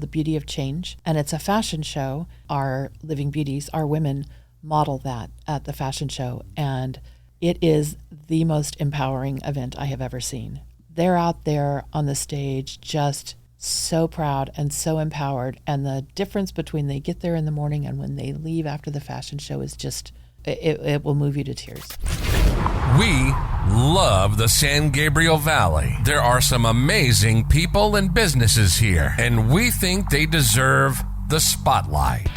The Beauty of Change. And it's a fashion show. Our Living Beauties, our women, model that at the fashion show. And it is the most empowering event I have ever seen. They're out there on the stage just so proud and so empowered. And the difference between they get there in the morning and when they leave after the fashion show is just, it will move you to tears. We love the San Gabriel Valley. There are some amazing people and businesses here, and we think they deserve the spotlight.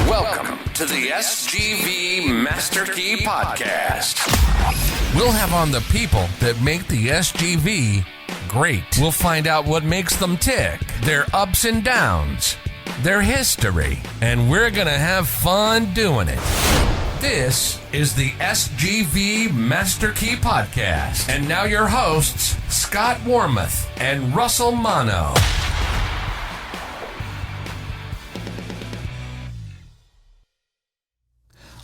Welcome to the SGV Master Key Podcast. We'll have on the people that make the SGV great. We'll find out what makes them tick, their ups and downs, their history, and we're going to have fun doing it. This is the SGV Master Key Podcast. And now your hosts, Scott Warmoth and Russell Mano.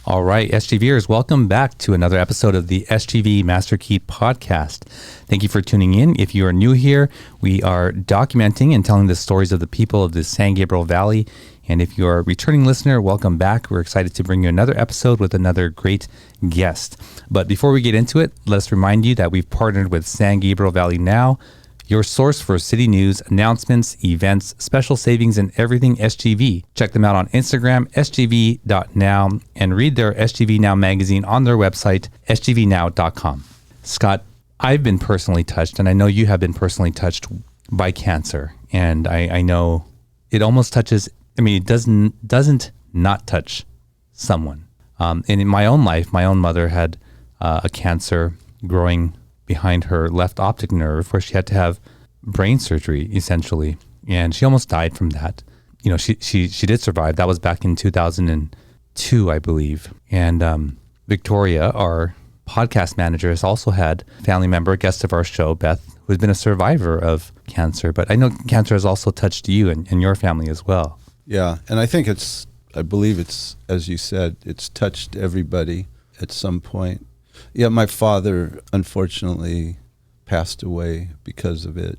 All right, SGVers, welcome back to another episode of the SGV Master Key Podcast. Thank you for tuning in. If you are new here, we are documenting and telling the stories of the people of the San Gabriel Valley. And if you're a returning listener, welcome back. We're excited to bring you another episode with another great guest. But before we get into it, let's remind you that we've partnered with San Gabriel Valley Now, your source for city news, announcements, events, special savings, and everything SGV. Check them out on Instagram, sgv.now, and read their SGV Now magazine on their website, sgvnow.com. Scott, I've been personally touched, and I know you have been personally touched by cancer. And I know it almost touches, it doesn't not touch someone. And in my own life, my own mother had a cancer growing behind her left optic nerve, where she had to have brain surgery essentially, and she almost died from that. You know, she did survive. That was back in 2002, I believe. And Victoria, our podcast manager, has also had a family member, a guest of our show, Beth, who has been a survivor of cancer. But I know cancer has also touched you and your family as well. Yeah, and I believe it's, as you said, it's touched everybody at some point. Yeah, my father, unfortunately, passed away because of it.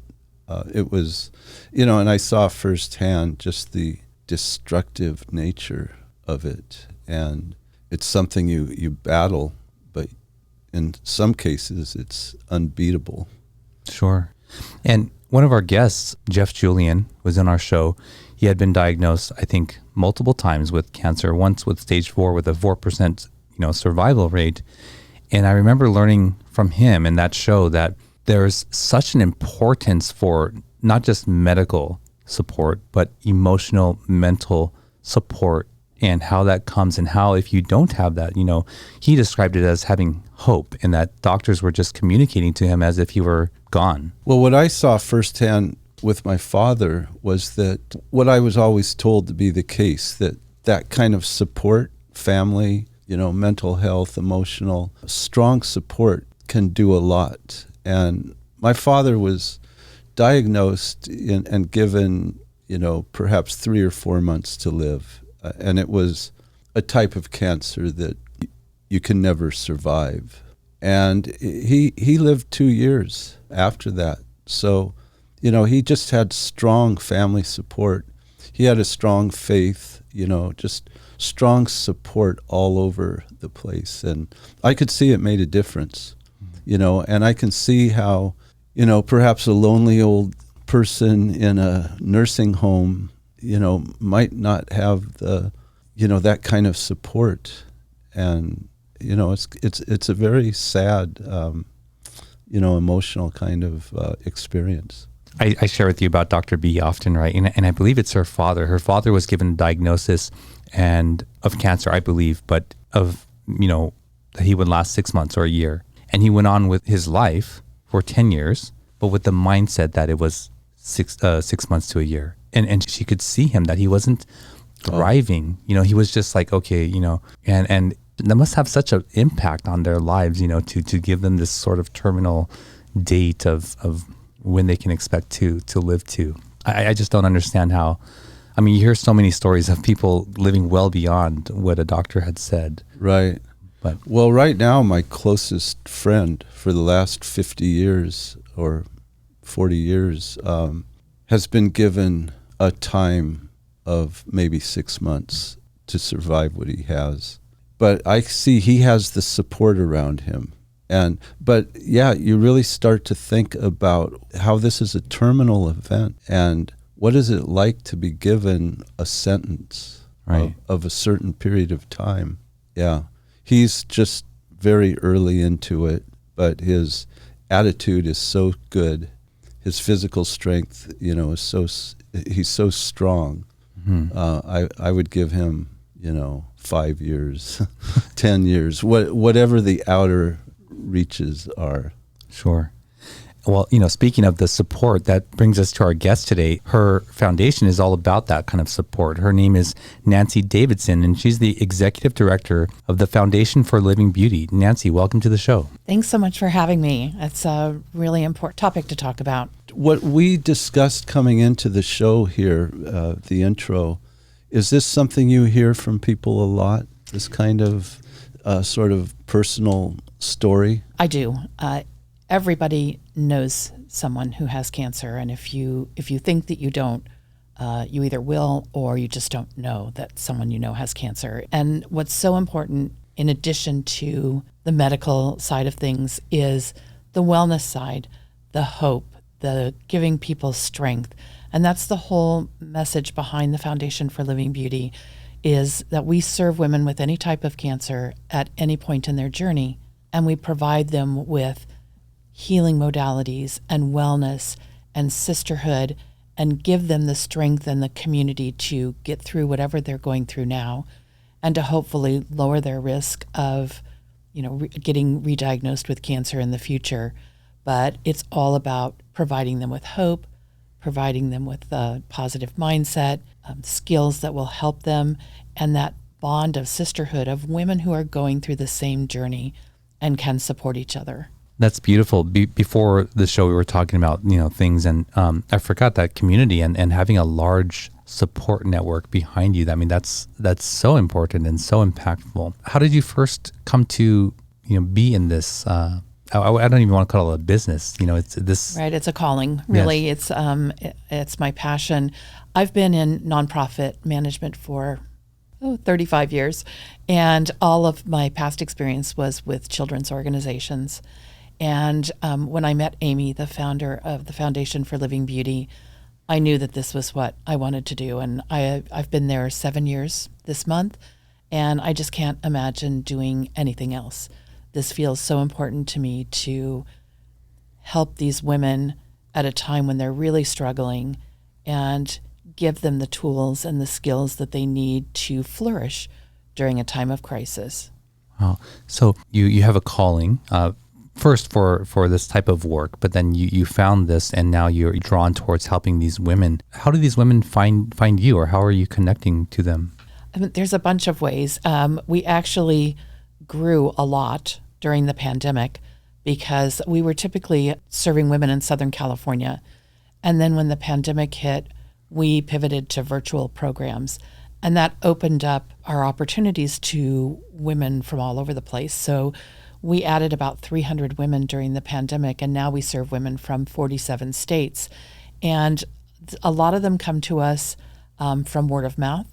It was, and I saw firsthand just the destructive nature of it. And it's something you battle, but in some cases, it's unbeatable. Sure. And one of our guests, Jeff Julian, was in our show. He had been diagnosed, I think, multiple times with cancer, once with stage 4 with a 4%, survival rate. And I remember learning from him in that show that there's such an importance for not just medical support, but emotional, mental support, and how that comes, and how if you don't have that, he described it as having hope, and that doctors were just communicating to him as if he were gone. Well, what I saw firsthand with my father was that what I was always told to be the case, that kind of support, family, mental health, emotional, strong support can do a lot. And my father was diagnosed and given, perhaps 3 or 4 months to live. And it was a type of cancer that you can never survive. And he lived 2 years after that. So, he just had strong family support. He had a strong faith, just strong support all over the place. And I could see it made a difference, and I can see how, perhaps a lonely old person in a nursing home, might not have the, that kind of support. And, it's a very sad, emotional kind of experience. I share with you about Dr. B often, right? And I believe it's her father. Her father was given a diagnosis and of cancer, I believe, but of, that he would last 6 months or a year. And he went on with his life for 10 years, but with the mindset that it was 6 months to a year. And she could see him that he wasn't thriving. He was just like, okay, and that must have such an impact on their lives, to give them this sort of terminal date of when they can expect to live to. I just don't understand how. You hear so many stories of people living well beyond what a doctor had said. Right. But well, right now, my closest friend for the last 50 years or 40 years has been given a time of maybe 6 months to survive what he has. But I see he has the support around him. But yeah, you really start to think about how this is a terminal event, and what is it like to be given a sentence of a certain period of time. Yeah, he's just very early into it, but his attitude is so good. His physical strength, is he's so strong. Mm-hmm. I would give him, 5 years, 10 years, whatever the outer reaches are. Sure. Well, speaking of the support, that brings us to our guest today. Her foundation is all about that kind of support. Her name is Nancy Davidson, and she's the executive director of the Foundation for Living Beauty. Nancy, welcome to the show. Thanks so much for having me. It's a really important topic to talk about. What we discussed coming into the show here, the intro, is this something you hear from people a lot? This kind of sort of personal story? I do. Everybody knows someone who has cancer, and if you think that you don't, you either will or you just don't know that someone has cancer. And what's so important, in addition to the medical side of things, is the wellness side, the hope, the giving people strength. And that's the whole message behind the Foundation for Living Beauty, is that we serve women with any type of cancer at any point in their journey, and we provide them with healing modalities and wellness and sisterhood, and give them the strength and the community to get through whatever they're going through now, and to hopefully lower their risk of, getting re-diagnosed with cancer in the future. But it's all about providing them with hope, providing them with a positive mindset, skills that will help them, and that bond of sisterhood of women who are going through the same journey and can support each other. That's beautiful. Before the show, we were talking about, things, and I forgot that community and having a large support network behind you. I mean, that's so important and so impactful. How did you first come to, be in this? I don't even want to call it a business. It's this. Right. It's a calling. Really, Yes. It's my passion. I've been in nonprofit management for 35 years, and all of my past experience was with children's organizations. And when I met Amy, the founder of the Foundation for Living Beauty, I knew that this was what I wanted to do. And I've been there 7 years this month, and I just can't imagine doing anything else. This feels so important to me, to help these women at a time when they're really struggling and give them the tools and the skills that they need to flourish during a time of crisis. Wow. So you have a calling, first for this type of work, but then you found this, and now you're drawn towards helping these women. How do these women find you, or how are you connecting to them? I mean, there's a bunch of ways. We actually grew a lot during the pandemic because we were typically serving women in Southern California. And then when the pandemic hit, we pivoted to virtual programs. And that opened up our opportunities to women from all over the place. So we added about 300 women during the pandemic, and now we serve women from 47 states. And a lot of them come to us from word of mouth,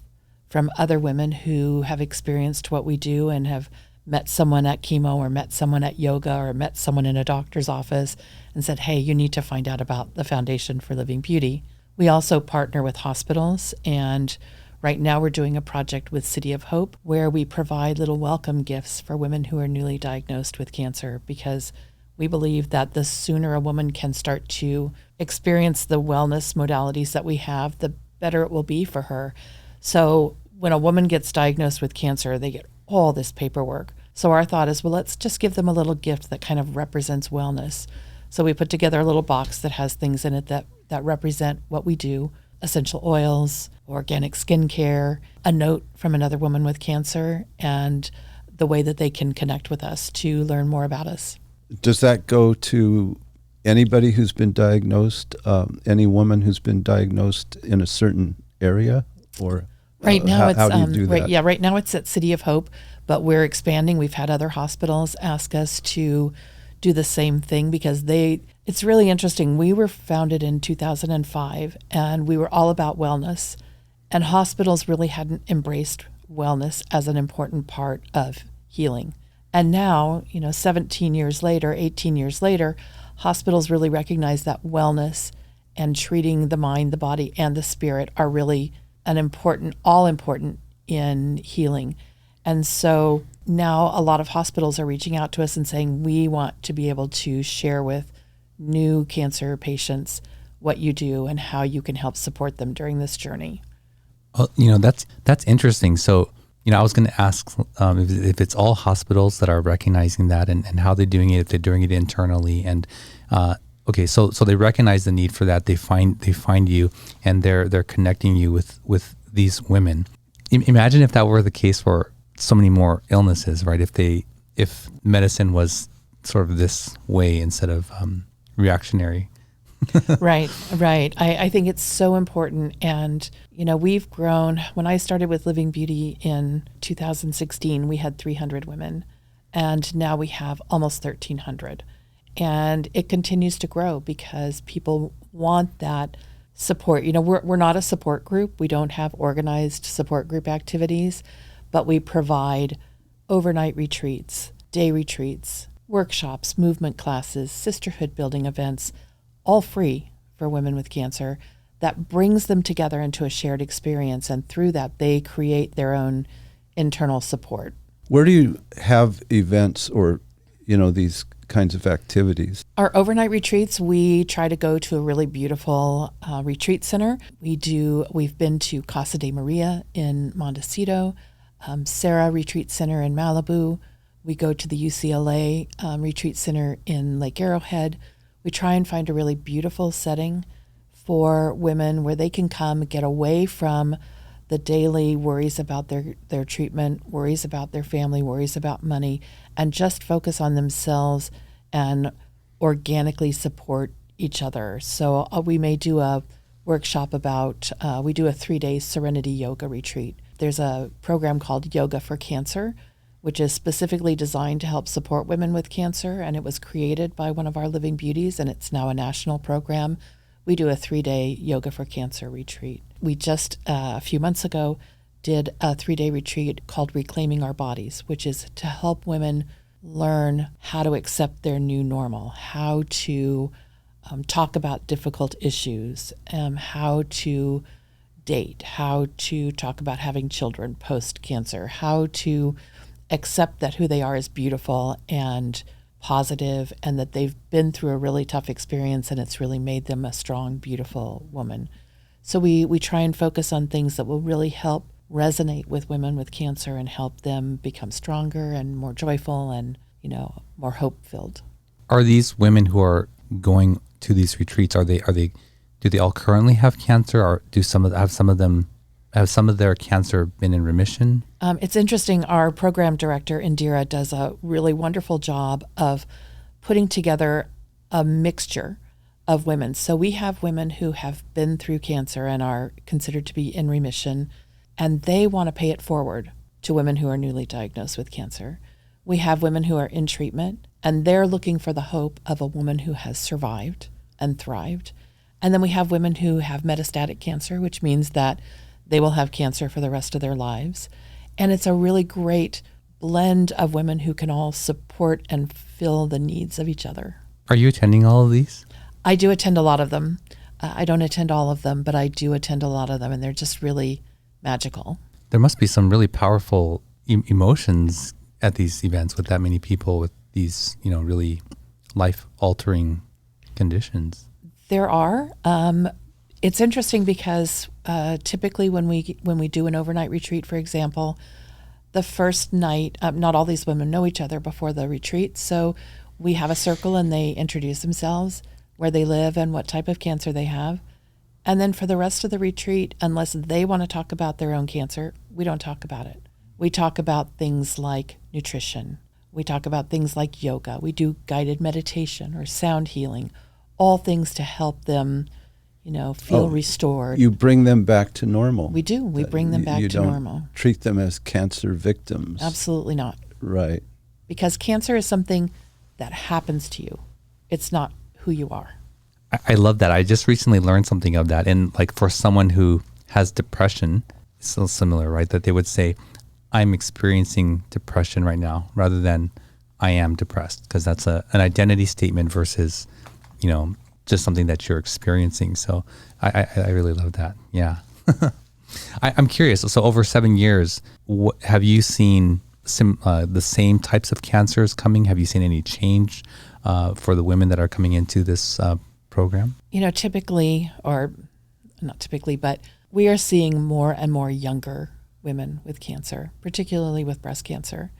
from other women who have experienced what we do and have met someone at chemo or met someone at yoga or met someone in a doctor's office and said, hey, you need to find out about the Foundation for Living Beauty. We also partner with hospitals, and right now we're doing a project with City of Hope where we provide little welcome gifts for women who are newly diagnosed with cancer, because we believe that the sooner a woman can start to experience the wellness modalities that we have, the better it will be for her. So when a woman gets diagnosed with cancer, they get all this paperwork. So our thought is, well, let's just give them a little gift that kind of represents wellness. So we put together a little box that has things in it that represent what we do: essential oils, organic skincare, a note from another woman with cancer, and the way that they can connect with us to learn more about us. Does that go to anybody who's been diagnosed, any woman who's been diagnosed in a certain area, or right now how do you do that? Right now it's at City of Hope, but we're expanding. We've had other hospitals ask us to do the same thing because It's really interesting. We were founded in 2005, and we were all about wellness, and hospitals really hadn't embraced wellness as an important part of healing. And now, 17 years later, 18 years later, hospitals really recognize that wellness and treating the mind, the body, and the spirit are really all important in healing. And so now a lot of hospitals are reaching out to us and saying, we want to be able to share with new cancer patients what you do and how you can help support them during this journey. Well, that's interesting. So, I was going to ask if it's all hospitals that are recognizing that and how they're doing it, if they're doing it internally. And okay, so they recognize the need for that. They find you, and they're connecting you with these women. Imagine if that were the case for so many more illnesses, right? If medicine was sort of this way instead of reactionary. Right. I think it's so important. And, we've grown. When I started with Living Beauty in 2016, we had 300 women. And now we have almost 1,300. And it continues to grow because people want that support. We're not a support group. We don't have organized support group activities, but we provide overnight retreats, day retreats, workshops, movement classes, sisterhood building events, all free for women with cancer, that brings them together into a shared experience. And through that, they create their own internal support. Where do you have events or, these kinds of activities? Our overnight retreats, we try to go to a really beautiful retreat center. We've been to Casa de Maria in Montecito, Sarah Retreat Center in Malibu. We go to the UCLA Retreat Center in Lake Arrowhead. We try and find a really beautiful setting for women where they can come get away from the daily worries about their treatment, worries about their family, worries about money, and just focus on themselves and organically support each other. So we may do a workshop we do a 3-day Serenity Yoga retreat. There's a program called Yoga for Cancer, which is specifically designed to help support women with cancer, and it was created by one of our Living Beauties, and it's now a national program. We do a 3-day Yoga for Cancer retreat. We just, a few months ago, did a 3-day retreat called Reclaiming Our Bodies, which is to help women learn how to accept their new normal, how to talk about difficult issues, how to date, how to talk about having children post-cancer, how to accept that who they are is beautiful and positive, and that they've been through a really tough experience and it's really made them a strong, beautiful woman. So we try and focus on things that will really help resonate with women with cancer and help them become stronger and more joyful and, more hope-filled. Are these women who are going to these retreats, do they all currently have cancer, or have some of their cancer been in remission? It's interesting. Our program director, Indira, does a really wonderful job of putting together a mixture of women. So we have women who have been through cancer and are considered to be in remission, and they want to pay it forward to women who are newly diagnosed with cancer. We have women who are in treatment, and they're looking for the hope of a woman who has survived and thrived. And then we have women who have metastatic cancer, which means that they will have cancer for the rest of their lives. And it's a really great blend of women who can all support and fill the needs of each other. Are you attending all of these? I do attend a lot of them. I don't attend all of them, but I do attend a lot of them, and they're just really magical. There must be some really powerful emotions at these events with that many people with these, really life-altering conditions. There are. It's interesting because typically when we do an overnight retreat, for example, the first night, not all these women know each other before the retreat, so we have a circle and they introduce themselves, where they live and what type of cancer they have. And then for the rest of the retreat, unless they want to talk about their own cancer, we don't talk about it. We talk about things like nutrition. We talk about things like yoga. We do guided meditation or sound healing, all things to help them, feel restored. You bring them back to normal. We do. We bring them back to normal. You don't treat them as cancer victims. Absolutely not. Right. Because cancer is something that happens to you. It's not who you are. I love that. I just recently learned something of that. And like for someone who has depression, it's so similar, right? That they would say, I'm experiencing depression right now, rather than I am depressed, because that's an identity statement versus, just something that you're experiencing. So I really love that. Yeah. I'm curious. So over 7 years, have you seen the same types of cancers coming? Have you seen any change for the women that are coming into this program? Typically, or not typically, but we are seeing more and more younger women with cancer, particularly with breast cancer.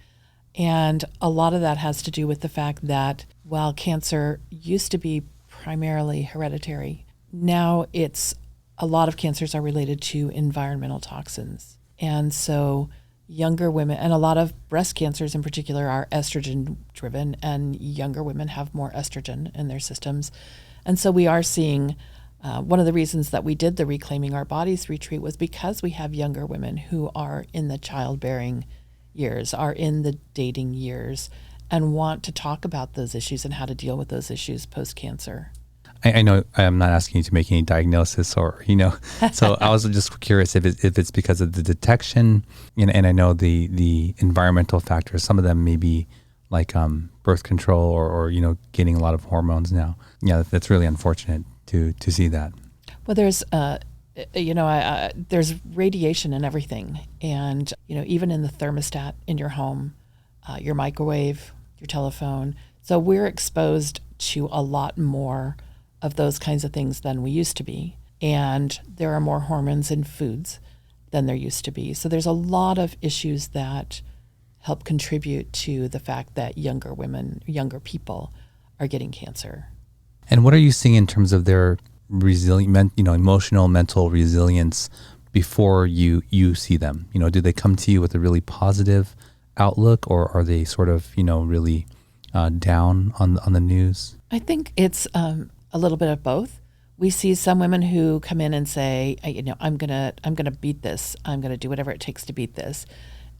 And a lot of that has to do with the fact that while cancer used to be primarily hereditary, now a lot of cancers are related to environmental toxins. And so younger women, and a lot of breast cancers in particular, are estrogen driven, and younger women have more estrogen in their systems. And so we are seeing, one of the reasons that we did the Reclaiming Our Bodies retreat was because we have younger women who are in the childbearing years, are in the dating years, and want to talk about those issues and how to deal with those issues post-cancer. I know I'm not asking you to make any diagnosis or, so I was just curious if it's because of the detection, and I know the environmental factors, some of them may be like birth control or getting a lot of hormones now. Yeah, that's really unfortunate to see that. Well, there's, there's radiation in everything. And, even in the thermostat in your home, your microwave, your telephone. So we're exposed to a lot more of those kinds of things than we used to be. And there are more hormones in foods than there used to be. So there's a lot of issues that help contribute to the fact that younger women, younger people are getting cancer. And what are you seeing in terms of their resilient, emotional, mental resilience before you see them? Do they come to you with a really positive outlook, or are they sort of, really down on the news? I think it's a little bit of both. We see some women who come in and say, I'm gonna beat this. I'm gonna do whatever it takes to beat this.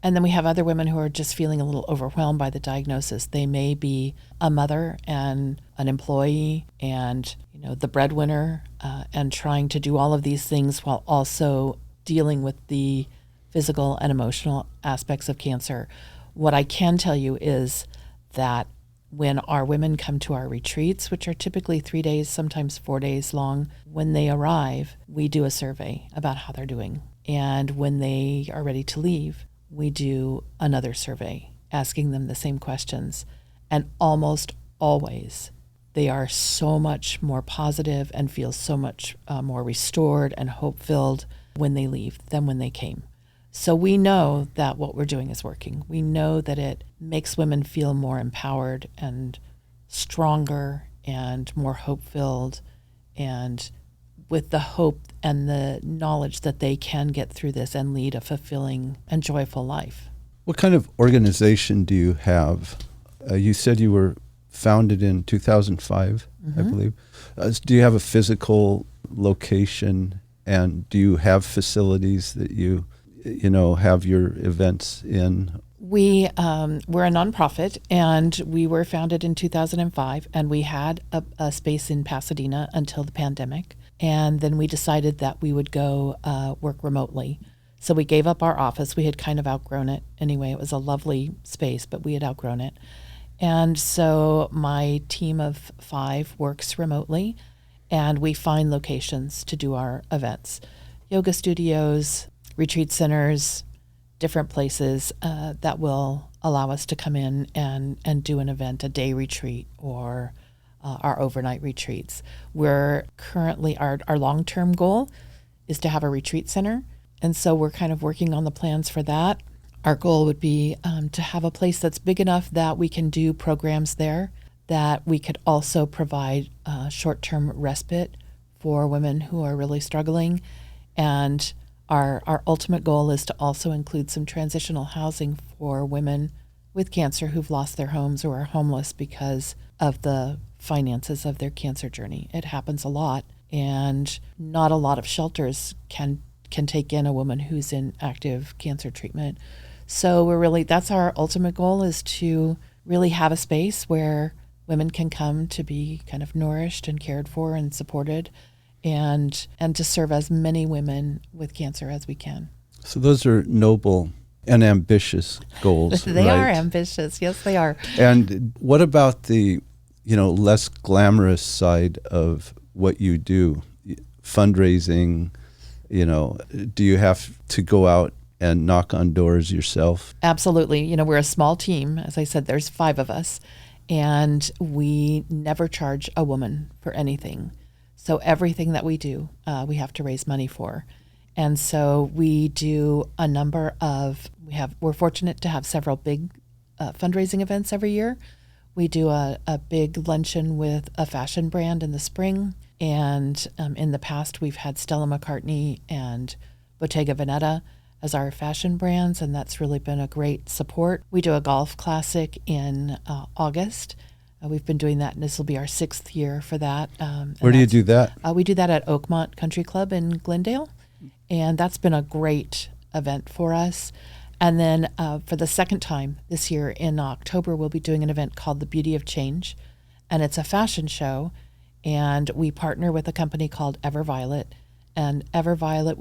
And then we have other women who are just feeling a little overwhelmed by the diagnosis. They may be a mother and an employee and the breadwinner, and trying to do all of these things while also dealing with the physical and emotional aspects of cancer. What I can tell you is that when our women come to our retreats, which are typically 3 days, sometimes 4 days long, when they arrive, we do a survey about how they're doing. And when they are ready to leave, we do another survey asking them the same questions. And almost always, they are so much more positive and feel so much more restored and hope-filled when they leave than when they came. So we know that what we're doing is working. We know that it makes women feel more empowered and stronger and more hope-filled, and with the hope and the knowledge that they can get through this and lead a fulfilling and joyful life. What kind of organization do you have? You said you were founded in 2005, I believe. Do you have a physical location, and do you have facilities that you have your events in? We're a nonprofit, and we were founded in 2005, and we had a space in Pasadena until the pandemic. And then we decided that we would go work remotely. So we gave up our office. We had kind of outgrown it anyway. It was a lovely space, but we had outgrown it. And so my team of 5 works remotely, and we find locations to do our events. Yoga studios, retreat centers, different places that will allow us to come in and do an event, a day retreat, or our overnight retreats. We're currently, our long-term goal is to have a retreat center. And so we're kind of working on the plans for that. Our goal would be to have a place that's big enough that we can do programs there, that we could also provide short-term respite for women who are really struggling. And our ultimate goal is to also include some transitional housing for women with cancer who've lost their homes or are homeless because of the finances of their cancer journey. It happens a lot, and not a lot of shelters can take in a woman who's in active cancer treatment. So that's our ultimate goal, is to really have a space where women can come to be kind of nourished and cared for and supported, and to serve as many women with cancer as we can. So those are noble and ambitious goals. They right? are ambitious. Yes, they are. And what about the, less glamorous side of what you do? Fundraising, do you have to go out and knock on doors yourself? Absolutely. We're a small team. As I said, there's 5 of us, and we never charge a woman for anything. So everything that we do, we have to raise money for. And so we do a number of, we're fortunate to have several big fundraising events every year. We do a big luncheon with a fashion brand in the spring. And in the past, we've had Stella McCartney and Bottega Veneta as our fashion brands, and that's really been a great support. We do a golf classic in August. We've been doing that, and this will be our 6th year for that. Where do you do that? We do that at Oakmont Country Club in Glendale, and that's been a great event for us. And then for the second time this year in October, we'll be doing an event called The Beauty of Change, and it's a fashion show, and we partner with a company called Ever Violet. And Ever Violet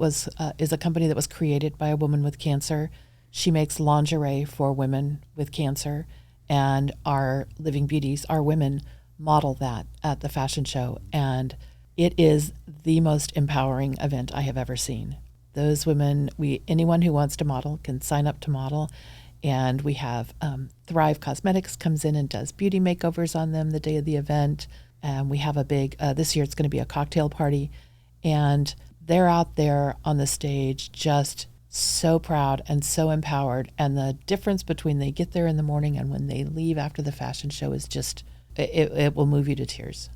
is a company that was created by a woman with cancer. She makes lingerie for women with cancer, and our Living Beauties, our women, model that at the fashion show. And it is the most empowering event I have ever seen. Those women, anyone who wants to model can sign up to model. And we have Thrive Cosmetics comes in and does beauty makeovers on them the day of the event. And we have a big, this year it's going to be a cocktail party. And they're out there on the stage just so proud and so empowered. And the difference between they get there in the morning and when they leave after the fashion show is just, it will move you to tears.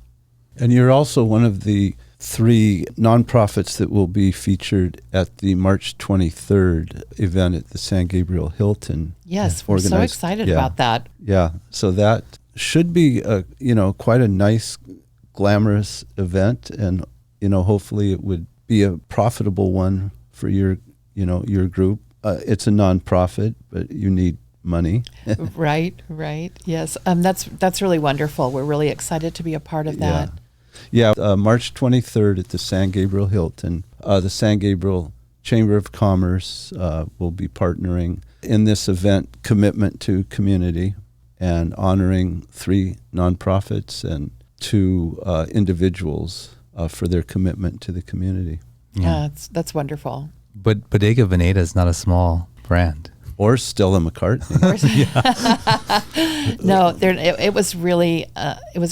And you're also one of the 3 nonprofits that will be featured at the March 23rd event at the San Gabriel Hilton. Yes, we're so excited about that. Yeah, so that should be quite a nice, glamorous event, and hopefully it would be a profitable one for your group. It's a nonprofit, but you need money. Right. Yes, that's really wonderful. We're really excited to be a part of that. Yeah, March 23rd at the San Gabriel Hilton. The San Gabriel Chamber of Commerce will be partnering in this event, Commitment to Community, and honoring 3 nonprofits and 2 individuals for their commitment to the community. Yeah, that's wonderful. But Bottega Veneta is not a small brand. Or Stella McCartney. No, it was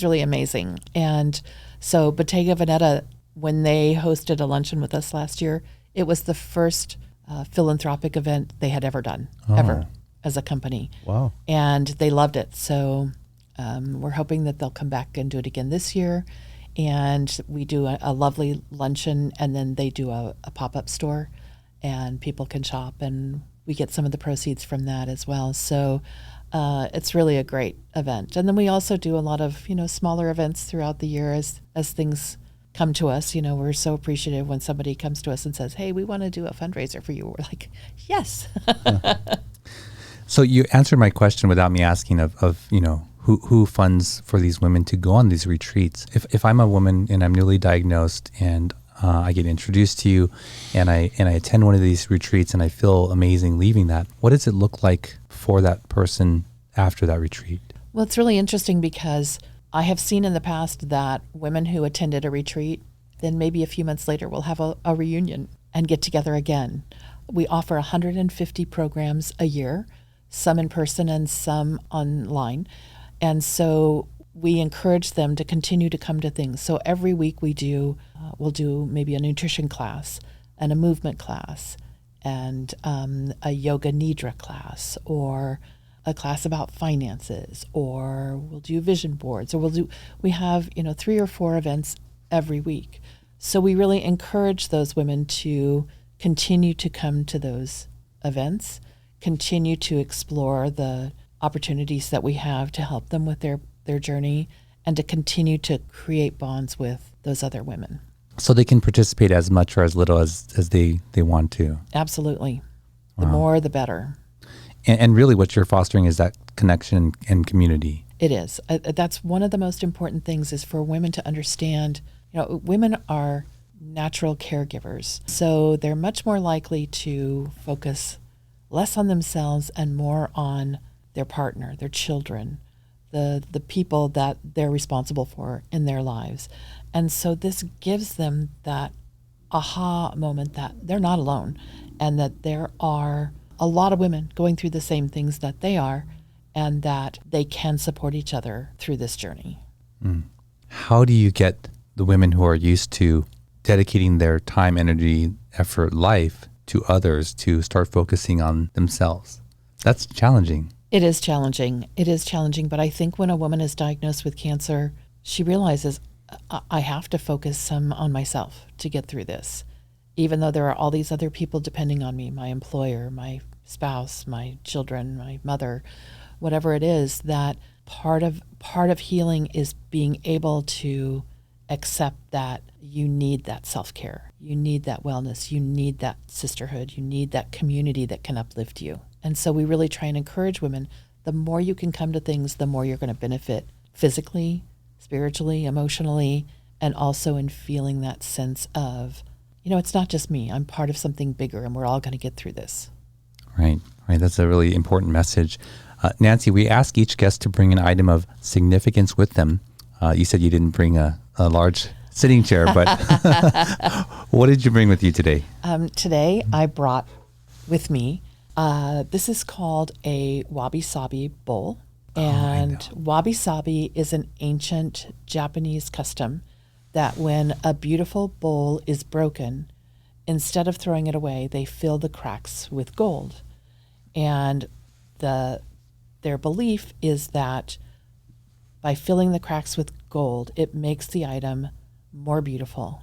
really amazing. And so Bottega Veneta, when they hosted a luncheon with us last year, it was the first philanthropic event they had ever done, ever, as a company. Wow. And they loved it. So we're hoping that they'll come back and do it again this year. And we do a lovely luncheon, and then they do a pop-up store, and people can shop, and we get some of the proceeds from that as well. So it's really a great event. And then we also do a lot of, smaller events throughout the year as things come to us. We're so appreciative when somebody comes to us and says, hey, we want to do a fundraiser for you. We're like, yes. So you answered my question without me asking of who funds for these women to go on these retreats. If I'm a woman and I'm newly diagnosed and I get introduced to you and I attend one of these retreats and I feel amazing leaving that, what does it look like for that person after that retreat? Well, it's really interesting because I have seen in the past that women who attended a retreat, then maybe a few months later will have a reunion and get together again. We offer 150 programs a year, some in person and some online. And so we encourage them to continue to come to things. So every week we'll do maybe a nutrition class and a movement class and a yoga nidra class, or a class about finances, or we'll do vision boards, or we have 3 or 4 events every week. So we really encourage those women to continue to come to those events, continue to explore the opportunities that we have to help them with their journey, and to continue to create bonds with those other women. So they can participate as much or as little as they want to. Absolutely. The Wow. more, the better. And really what you're fostering is that connection and community. It is. That's one of the most important things, is for women to understand, women are natural caregivers. So they're much more likely to focus less on themselves and more on their partner, their children, the people that they're responsible for in their lives. And so this gives them that aha moment that they're not alone, and that there are a lot of women going through the same things that they are, and that they can support each other through this journey. How do you get the women who are used to dedicating their time, energy, effort, life to others to start focusing on themselves? That's challenging. It is challenging. It is challenging. But I think when a woman is diagnosed with cancer, she realizes, I have to focus some on myself to get through this, even though there are all these other people depending on me, my employer, my spouse, my children, my mother, whatever it is. That part of healing is being able to accept that you need that self-care, you need that wellness, you need that sisterhood, you need that community that can uplift you. And so we really try and encourage women, the more you can come to things, the more you're going to benefit physically, spiritually, emotionally, and also in feeling that sense of, it's not just me, I'm part of something bigger, and we're all going to get through this. Right. That's a really important message. Nancy, we ask each guest to bring an item of significance with them. You said you didn't bring a large sitting chair, but what did you bring with you today? Today I brought with me, this is called a wabi-sabi bowl. And wabi-sabi is an ancient Japanese custom that when a beautiful bowl is broken, instead of throwing it away, they fill the cracks with gold. And their belief is that by filling the cracks with gold, it makes the item more beautiful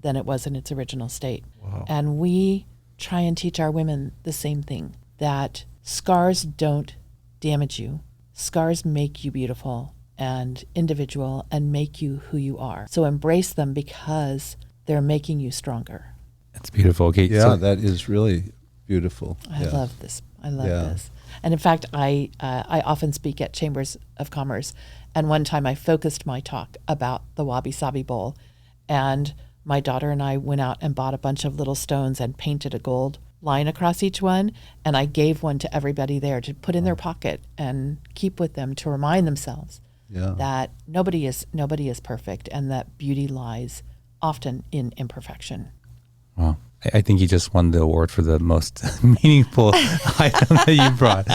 than it was in its original state. Wow. And we try and teach our women the same thing, that scars don't damage you. Scars make you beautiful and individual and make you who you are. So embrace them because they're making you stronger. That's beautiful. Okay. Yeah, So that is really beautiful. I love this. I love Yeah. this. And in fact, I often speak at chambers of commerce. And one time I focused my talk about the wabi-sabi bowl. And my daughter and I went out and bought a bunch of little stones and painted a gold line across each one. And I gave one to everybody there to put in their pocket and keep with them to remind themselves that nobody is perfect, and that beauty lies often in imperfection. wow. I think you just won the award for the most meaningful item that you brought.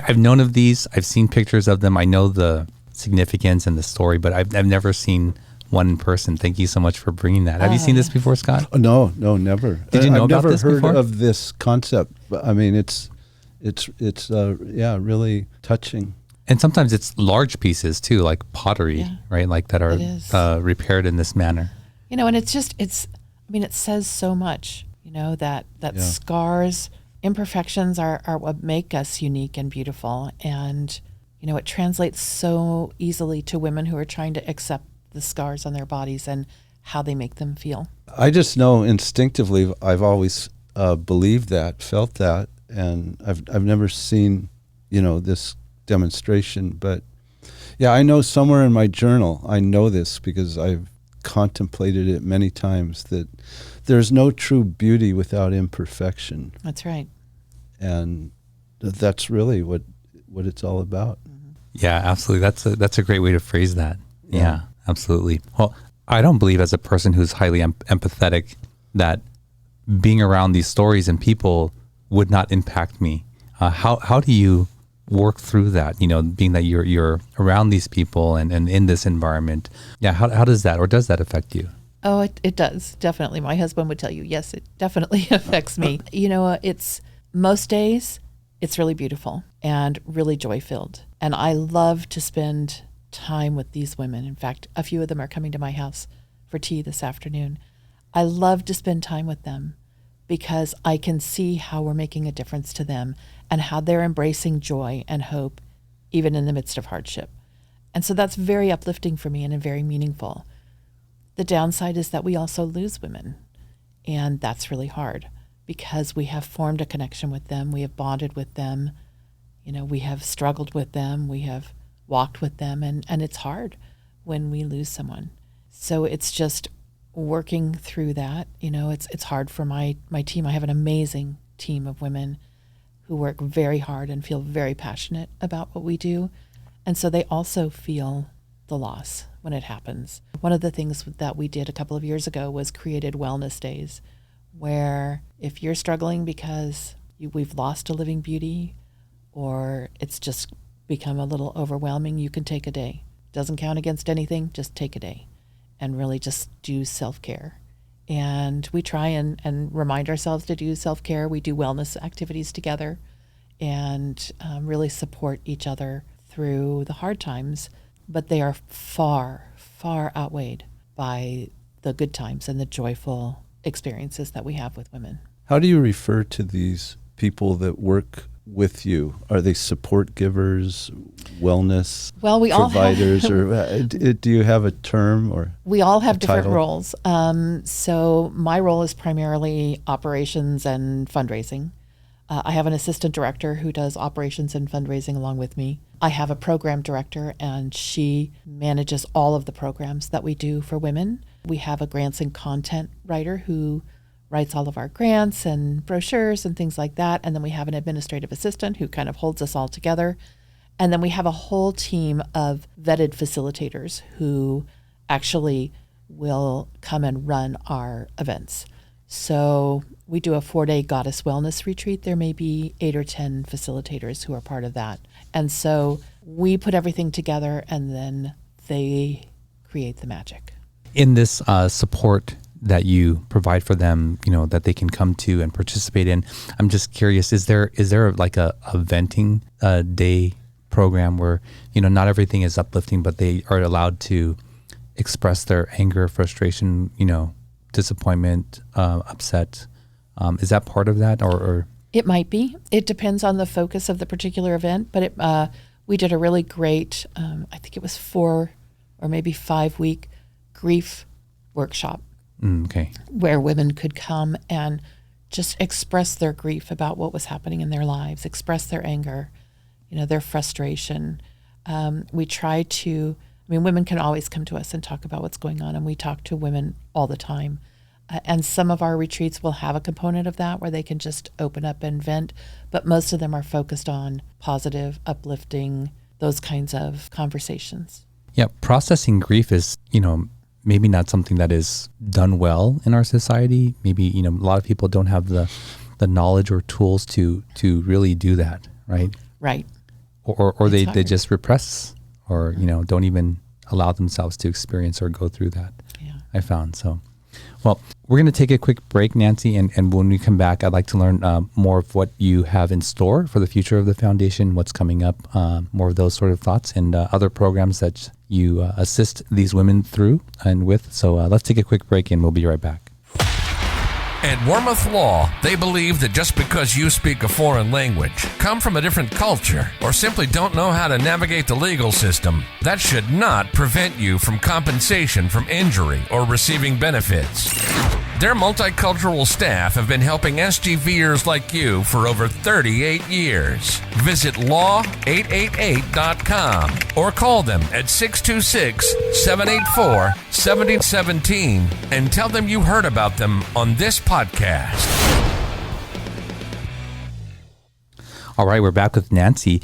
I've known of these. I've seen pictures of them. I know the significance and the story, but I've never seen one in person. Thank you so much for bringing that. Have you seen this before, Scott? No, never. Did you know I've about never this heard before? of this concept. But I mean, it's really touching. And sometimes it's large pieces too, like pottery, right? Like that It is. are repaired in this manner. And it says so much, that scars, imperfections are what make us unique and beautiful. And, it translates so easily to women who are trying to accept the scars on their bodies and how they make them feel. I just know instinctively, I've always believed that, felt that, and I've never seen, this demonstration. But yeah, I know somewhere in my journal, I know this because I've contemplated it many times, that there's no true beauty without imperfection. That's right. And that's really what it's all about. Yeah, absolutely. That's a great way to phrase that. Yeah, absolutely. Well, I don't believe, as a person who's highly empathetic, that being around these stories and people would not impact me. How do you work through that? Being that you're around these people and in this environment. Yeah, how does that, or does that affect you? Oh, it does, definitely. My husband would tell you, yes, it definitely affects me. It's most days, it's really beautiful and really joy-filled. And I love to spend time with these women. In fact, a few of them are coming to my house for tea this afternoon. I love to spend time with them because I can see how we're making a difference to them and how they're embracing joy and hope even in the midst of hardship. And so that's very uplifting for me and very meaningful. The downside is that we also lose women, and that's really hard because we have formed a connection with them, we have bonded with them, we have struggled with them, we have walked with them, and it's hard when we lose someone. So it's just working through that. It's hard for my team. I have an amazing team of women who work very hard and feel very passionate about what we do. And so they also feel the loss when it happens. One of the things that we did a couple of years ago was created wellness days, where if you're struggling because we've lost a living beauty or it's just become a little overwhelming, you can take a day. Doesn't count against anything, just take a day and really just do self-care. And we try and remind ourselves to do self-care. We do wellness activities together and really support each other through the hard times, but they are far, far outweighed by the good times and the joyful experiences that we have with women. How do you refer to these people that work with you? Are they support givers, wellness providers, or do you have a term or we all have different title? roles. So my role is primarily operations and fundraising. I have an assistant director who does operations and fundraising along with me. I have a program director, and she manages all of the programs that we do for women. We have a grants and content writer who writes all of our grants and brochures and things like that. And then we have an administrative assistant who kind of holds us all together. And then we have a whole team of vetted facilitators who actually will come and run our events. So we do a 4-day goddess wellness retreat. There may be 8 or 10 facilitators who are part of that. And so we put everything together and then they create the magic. In this support that you provide for them, that they can come to and participate in, I'm just curious, is there like a venting day program where, not everything is uplifting, but they are allowed to express their anger, frustration, disappointment, upset? Is that part of that, or? It might be. It depends on the focus of the particular event, but we did a really great, I think it was 4 or maybe 5 week grief workshop. Okay. Where women could come and just express their grief about what was happening in their lives, express their anger, their frustration. We try to, women can always come to us and talk about what's going on, and we talk to women all the time. And some of our retreats will have a component of that where they can just open up and vent, but most of them are focused on positive, uplifting, those kinds of conversations. Yeah, processing grief is, maybe not something that is done well in our society. Maybe, a lot of people don't have the knowledge or tools to really do that, right? Right. Or they just repress or, don't even allow themselves to experience or go through that. Yeah. I found. So, well, we're going to take a quick break, Nancy, and when we come back, I'd like to learn more of what you have in store for the future of the foundation, what's coming up, more of those sort of thoughts, and other programs that you assist these women through and with. So let's take a quick break, and we'll be right back. At Wormuth Law, they believe that just because you speak a foreign language, come from a different culture, or simply don't know how to navigate the legal system, that should not prevent you from compensation from injury or receiving benefits. Their multicultural staff have been helping SGVers like you for over 38 years. Visit law888.com or call them at 626-784-7017 and tell them you heard about them on this podcast. All right, we're back with Nancy.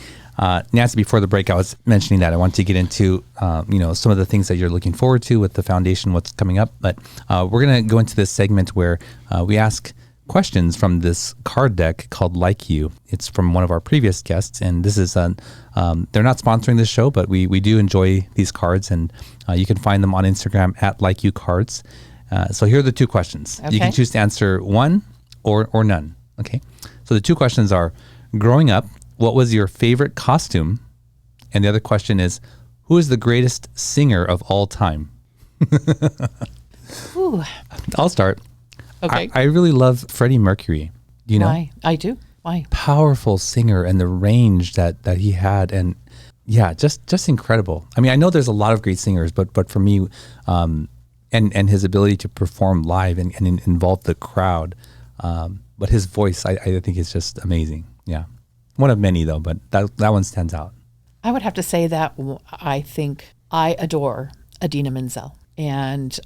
Nancy, before the break, I was mentioning that I want to get into, some of the things that you're looking forward to with the foundation, what's coming up. But we're going to go into this segment where we ask questions from this card deck called Like You. It's from one of our previous guests, and this is they're not sponsoring this show, but we do enjoy these cards, and you can find them on Instagram at Like You Cards. So here are the 2 questions. Okay. You can choose to answer one or none. Okay. So the 2 questions are: growing up, what was your favorite costume? And the other question is, who is the greatest singer of all time? Ooh. I'll start. Okay. I really love Freddie Mercury. Do you know? Why? I do. Why? Powerful singer, and the range that he had, and yeah, just incredible. I know there's a lot of great singers, but for me, and his ability to perform live and involve the crowd, but his voice, I think is just amazing. Yeah. One of many though, but that one stands out. I would have to say that I think I adore Idina Menzel. And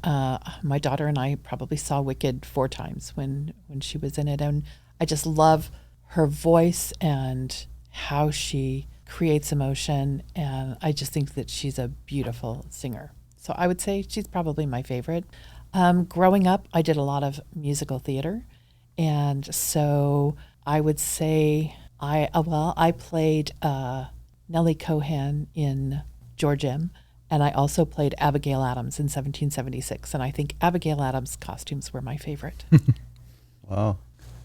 my daughter and I probably saw Wicked 4 times when she was in it. And I just love her voice and how she creates emotion. And I just think that she's a beautiful singer. So I would say she's probably my favorite. Growing up, I did a lot of musical theater. And so I would say I played Nellie Cohan in George M., and I also played Abigail Adams in 1776. And I think Abigail Adams' costumes were my favorite. Wow.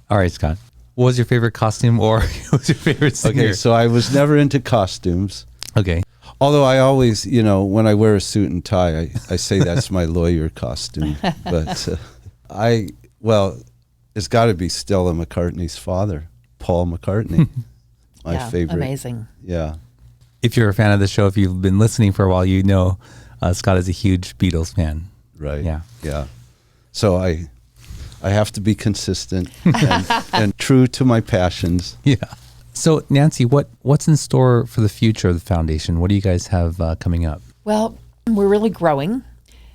All right, Scott. What was your favorite costume or what was your favorite singer? Okay, so I was never into costumes. Okay. Although I always, when I wear a suit and tie, I say that's my lawyer costume. But it's got to be Stella McCartney's father, Paul McCartney. My favorite. Amazing. Yeah. If you're a fan of the show, if you've been listening for a while, you know Scott is a huge Beatles fan. Right. Yeah. Yeah. So I have to be consistent and true to my passions. Yeah. So Nancy, what's in store for the future of the foundation? What do you guys have coming up? Well, we're really growing,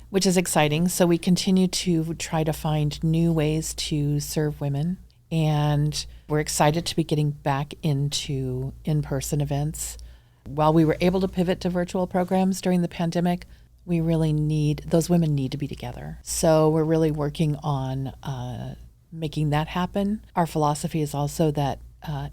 which is exciting. So we continue to try to find new ways to serve women. And we're excited to be getting back into in-person events. While we were able to pivot to virtual programs during the pandemic, we really those women need to be together. So we're really working on making that happen. Our philosophy is also that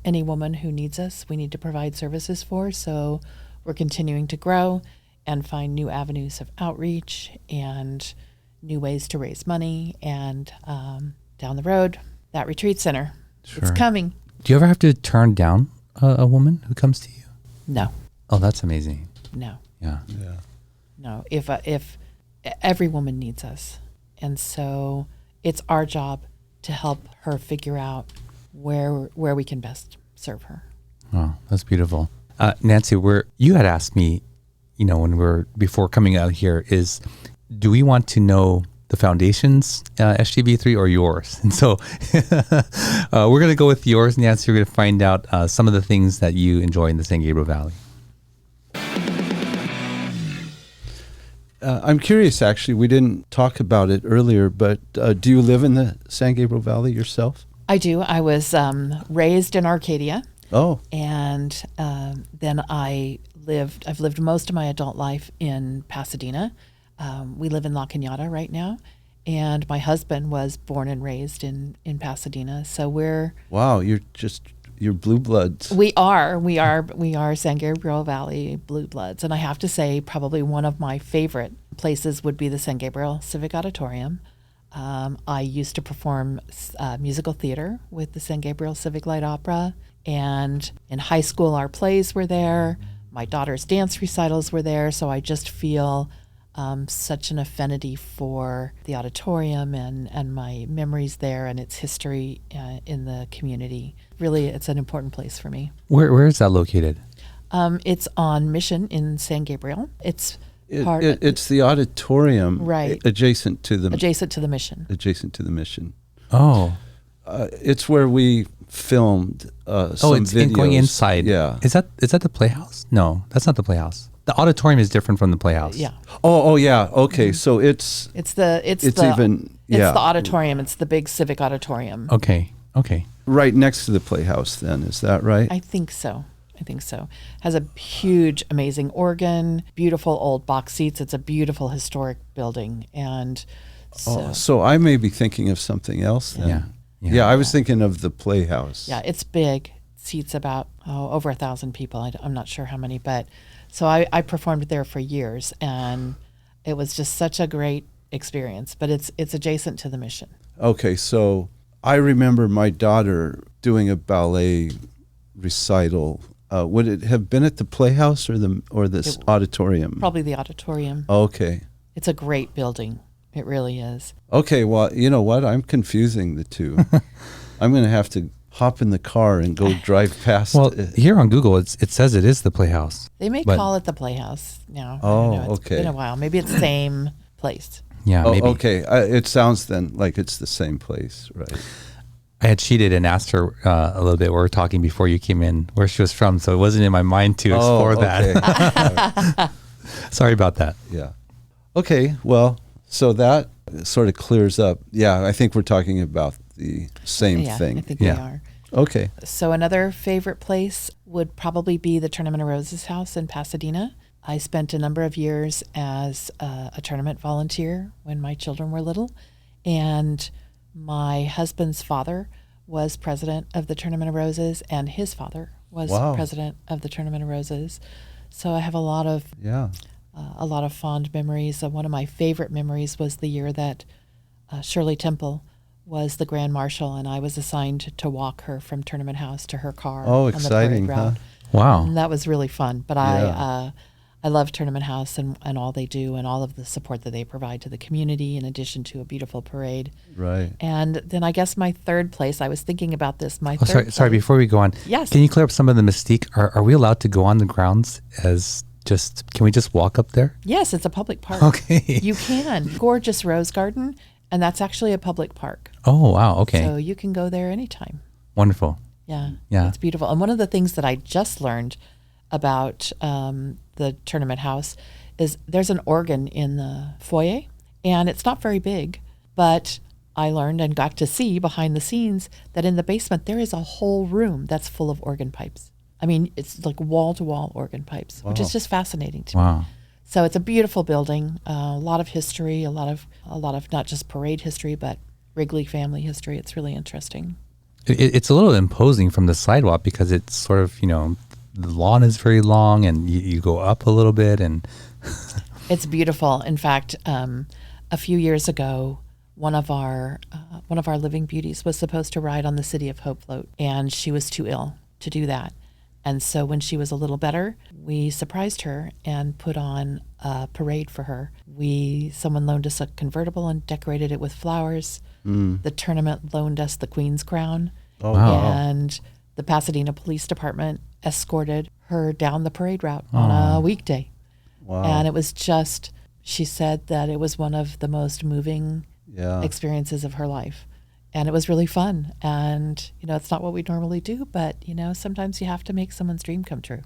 any woman who needs us, we need to provide services for. So we're continuing to grow and find new avenues of outreach and new ways to raise money. And down the road, that retreat center, It's coming. Do you ever have to turn down a woman who comes to you? No. Oh, that's amazing. No. Yeah. Yeah. No. If every woman needs us. And so it's our job to help her figure out where we can best serve her. Oh, that's beautiful. Nancy, you had asked me, before coming out here, do we want to know the foundation's SGV3 or yours? And so we're going to go with yours, Nancy. We're going to find out some of the things that you enjoy in the San Gabriel Valley. I'm curious, actually. We didn't talk about it earlier, but do you live in the San Gabriel Valley yourself? I do. I was raised in Arcadia. Oh. And then I've lived most of my adult life in Pasadena. We live in La Cañada right now. And my husband was born and raised in Pasadena. So Wow, you're blue bloods. We are San Gabriel Valley blue bloods. And I have to say, probably one of my favorite places would be the San Gabriel Civic Auditorium. I used to perform musical theater with the San Gabriel Civic Light Opera. And in high school, our plays were there. My daughter's dance recitals were there. So I just feel such an affinity for the auditorium and my memories there and its history in the community. Really, it's an important place for me. Where is that located? It's on Mission in San Gabriel. It's the auditorium, right, adjacent to the Mission. Adjacent to the Mission. Oh, it's where we filmed some it's videos. Going inside. Yeah. Is that the Playhouse? No, that's not the Playhouse. The auditorium is different from the Playhouse. Yeah. Oh yeah. Okay, mm-hmm. So it's the auditorium. It's the big civic auditorium. Okay. Right next to the Playhouse. Then is that right? I think so. Has a huge, amazing organ, beautiful old box seats. It's a beautiful historic building, and so I may be thinking of something else then. Yeah. I was thinking of the Playhouse. Yeah, it's big. Seats about over 1,000 people. I'm not sure how many, but so I performed there for years, and it was just such a great experience. But it's adjacent to the Mission. Okay, so I remember my daughter doing a ballet recital. Would it have been at the Playhouse or this auditorium? Probably the auditorium. Okay. It's a great building. It really is. Okay, well, you know what? I'm confusing the two. I'm going to have to hop in the car and go drive past. Well, here on Google, it says it is the Playhouse. They may call it the Playhouse now. Oh, It's been a while. Maybe it's the same place. Yeah, maybe. Okay. It sounds then like it's the same place, right? I had cheated and asked her a little bit. We were talking before you came in where she was from, so it wasn't in my mind to explore that. Sorry about that. Yeah. Okay. Well, so that sort of clears up. Yeah, I think we're talking about the same thing. I think we are. Okay. So another favorite place would probably be the Tournament of Roses house in Pasadena. I spent a number of years as a tournament volunteer when my children were little, and my husband's father was president of the Tournament of Roses, and his father was president of the Tournament of Roses. So I have a lot of fond memories. One of my favorite memories was the year that Shirley Temple was the Grand Marshal, and I was assigned to walk her from Tournament House to her car on the parade route. Wow. And that was really fun. But I love Tournament House and all they do and all of the support that they provide to the community in addition to a beautiful parade. Right. And then I guess my third place, I was thinking about this, Sorry, before we go on. Yes. Can you clear up some of the mystique? Are we allowed to go on the grounds can we just walk up there? Yes, it's a public park. Okay. You can. Gorgeous rose garden, and that's actually a public park. Oh, wow. Okay. So you can go there anytime. Wonderful. Yeah. Yeah. It's beautiful. And one of the things that I just learned about the Tournament House is there's an organ in the foyer, and it's not very big, but I learned and got to see behind the scenes that in the basement there is a whole room that's full of organ pipes. I mean, it's like wall-to-wall organ pipes, which is just fascinating to me. So it's a beautiful building, a lot of history, a lot of not just parade history, but Wrigley family history. It's really interesting. It's a little imposing from the sidewalk because it's sort of, the lawn is very long and you go up a little bit and it's beautiful. In fact, a few years ago, one of our living beauties was supposed to ride on the City of Hope float, and she was too ill to do that. And so when she was a little better, we surprised her and put on a parade for her. Someone loaned us a convertible and decorated it with flowers. The tournament loaned us the Queen's crown. Oh, wow. And the Pasadena Police Department escorted her down the parade route on a weekday. Wow. And it was she said that it was one of the most moving experiences of her life. And it was really fun. And, it's not what we normally do, but, sometimes you have to make someone's dream come true.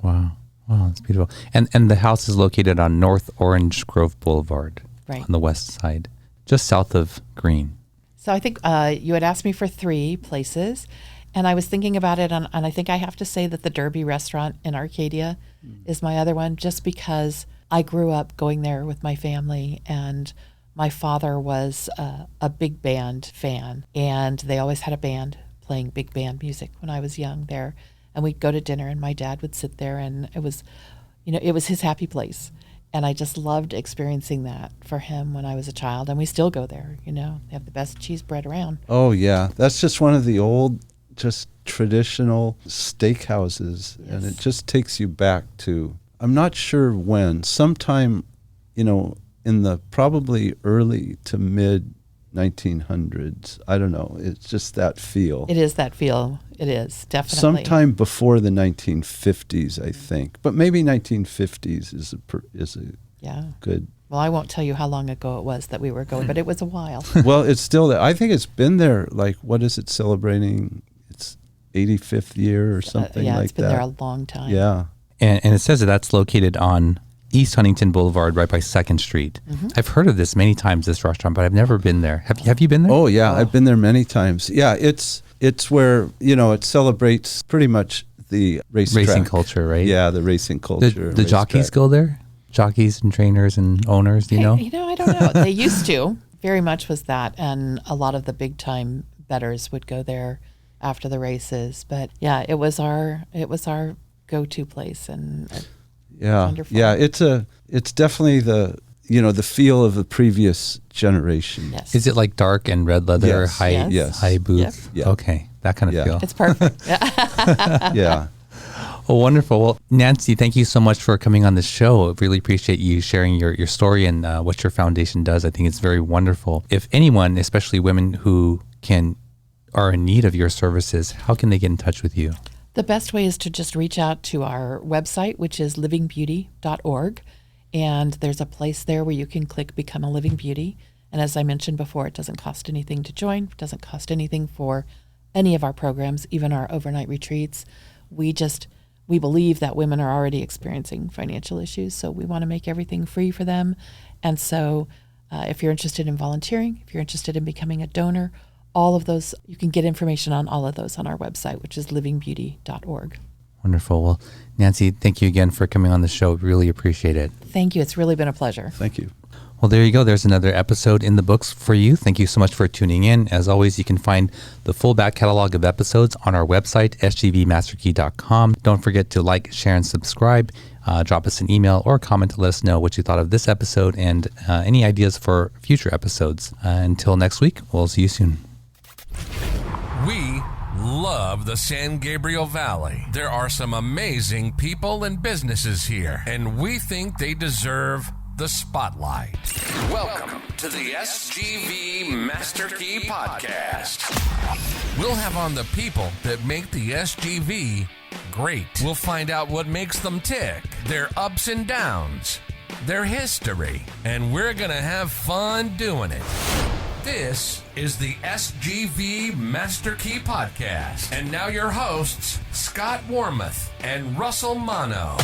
Wow. Wow, that's beautiful. And the house is located on North Orange Grove Boulevard on the west side, just south of Green. So I think you had asked me for 3 places, and I was thinking about it, and I think I have to say that the Derby restaurant in Arcadia is my other one, just because I grew up going there with my family, and my father was a big band fan, and they always had a band playing big band music when I was young there. And we'd go to dinner, and my dad would sit there, and it was his happy place. And I just loved experiencing that for him when I was a child. And we still go there, They have the best cheese bread around. Oh, yeah. That's just one of the old, just traditional steakhouses. Yes. And it just takes you back to, I'm not sure when, sometime, in the probably early to mid 1900s. I don't know. It's just that feel. It is that feel. It is, definitely. Sometime before the 1950s, I think. But maybe 1950s is a good... Well, I won't tell you how long ago it was that we were going, but it was a while. Well, it's still there. I think it's been there, what is it celebrating? Its 85th year or something like that. Yeah, it's been there a long time. Yeah. And it says that's located on East Huntington Boulevard, right by 2nd Street. Mm-hmm. I've heard of this many times, this restaurant, but I've never been there. Have you been there? Oh, yeah. I've been there many times. Yeah, it's where, it celebrates pretty much the racing culture, right? Yeah, the racing culture. The jockeys go there? Jockeys and trainers and owners, do you know? I don't know. They used to. Very much was that. And a lot of the big time bettors would go there after the races. But yeah, it was our go-to place, and wonderful. Yeah, it's definitely the feel of the previous generation. Yes. Is it like dark and red leather, high booth? Yep. Okay, that kind of feel. It's perfect. Yeah. Well, wonderful. Well, Nancy, thank you so much for coming on the show. I really appreciate you sharing your story and what your foundation does. I think it's very wonderful. If anyone, especially women who are in need of your services, how can they get in touch with you? The best way is to just reach out to our website, which is livingbeauty.org. And there's a place there where you can click Become a Living Beauty. And as I mentioned before, it doesn't cost anything to join. It doesn't cost anything for any of our programs, even our overnight retreats. We believe that women are already experiencing financial issues, so we want to make everything free for them. And so if you're interested in volunteering, if you're interested in becoming a donor, all of those, you can get information on all of those on our website, which is livingbeauty.org. Wonderful. Well, Nancy, thank you again for coming on the show. Really appreciate it. Thank you. It's really been a pleasure. Thank you. Well, there you go. There's another episode in the books for you. Thank you so much for tuning in. As always, you can find the full back catalog of episodes on our website, sgvmasterkey.com. Don't forget to like, share, and subscribe. Drop us an email or comment to let us know what you thought of this episode and any ideas for future episodes. Until next week, we'll see you soon. We love the San Gabriel Valley. There are some amazing people and businesses here, and we think they deserve the spotlight. Welcome to the SGV Master Key Podcast. We'll have on the people that make the SGV great. We'll find out what makes them tick, their ups and downs, their history, and we're going to have fun doing it. This is the SGV Master Key Podcast. And now your hosts, Scott Warmoth and Russell Mano.